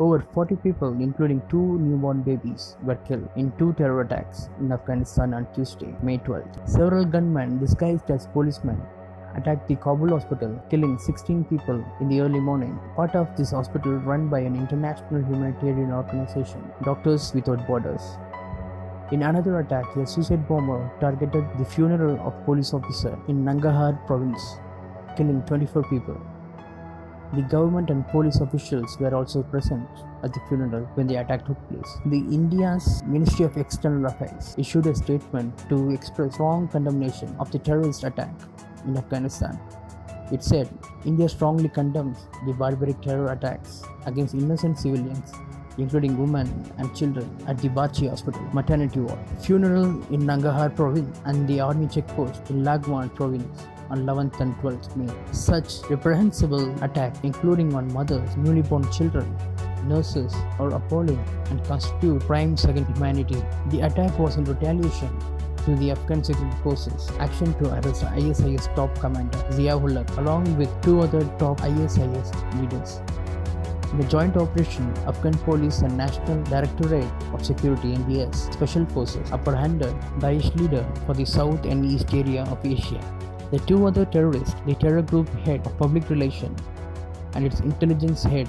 Over 40 people, including 2 newborn babies, were killed in 2 terror attacks in Afghanistan on Tuesday, May 12th. Several gunmen disguised as policemen attacked the Kabul hospital, killing 16 people in the early morning. Part of this hospital run by an international humanitarian organization, Doctors Without Borders. In another attack, a suicide bomber targeted the funeral of police officer in Nangarhar province, killing 24 people. The government and police officials were also present at the funeral when the attack took place. The India's Ministry of External Affairs issued a statement to express strong condemnation of the terrorist attack in Afghanistan. It said, India strongly condemns the barbaric terror attacks against innocent civilians, including women and children, at the Bachi Hospital maternity ward, funeral in Nangarhar province, and the army checkpost in Lagwan province on 11th and 12th May. Such reprehensible attack, including on mothers, newly born children, nurses, are appalling and constitute crimes against humanity. The attack was in retaliation to the Afghan security forces' action to arrest ISIS top commander Ziaullah along with 2 other top ISIS leaders. In the joint operation, Afghan police and National Directorate of Security (NDS) Special Forces apprehended Daesh leader for the south and east area of Asia. The 2 other terrorists, the terror group head of public relations and its intelligence head,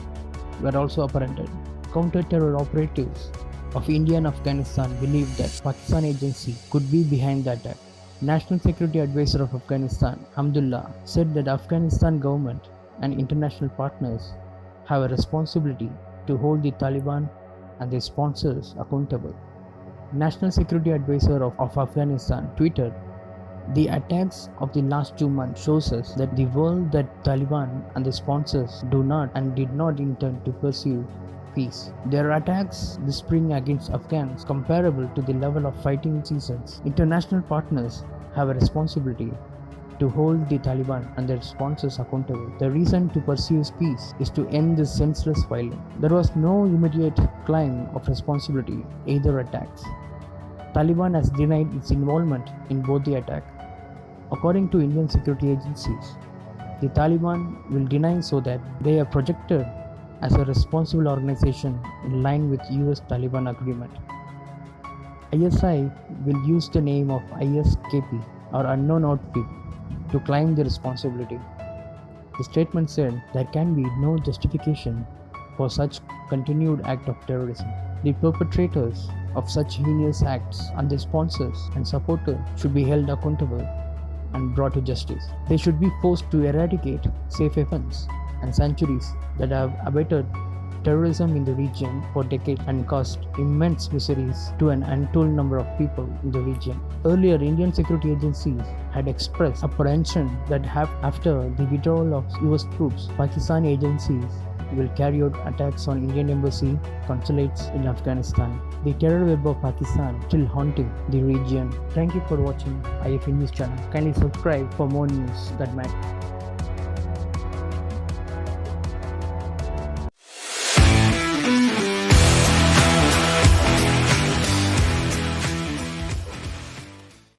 were also apprehended. Counter-terror operatives of India and Afghanistan believed that Pakistan agency could be behind the attack. National Security Advisor of Afghanistan, Hamdullah, said that Afghanistan government and international partners have a responsibility to hold the Taliban and their sponsors accountable. National Security Advisor of Afghanistan tweeted, "The attacks of the last 2 months shows us that the world that Taliban and their sponsors do not and did not intend to pursue peace. Their attacks this spring against Afghans comparable to the level of fighting seasons. International partners have a responsibility to hold the Taliban and their sponsors accountable. The reason to pursue peace is to end this senseless violence." There was no immediate claim of responsibility either attacks. Taliban has denied its involvement in both the attack. According to Indian security agencies, the Taliban will deny so that they are projected as a responsible organization in line with US-Taliban agreement. ISI will use the name of ISKP or unknown outfit to claim the responsibility. The statement said there can be no justification for such continued act of terrorism. The perpetrators of such heinous acts and their sponsors and supporters should be held accountable and brought to justice. They should be forced to eradicate safe havens and sanctuaries that have abated terrorism in the region for decades and caused immense miseries to an untold number of people in the region. Earlier, Indian security agencies had expressed apprehension that after the withdrawal of US troops, Pakistan agencies will carry out attacks on Indian embassy consulates in Afghanistan. The terror web of Pakistan still haunting the region. Thank you for watching IFA News channel. Kindly subscribe for more news that matter.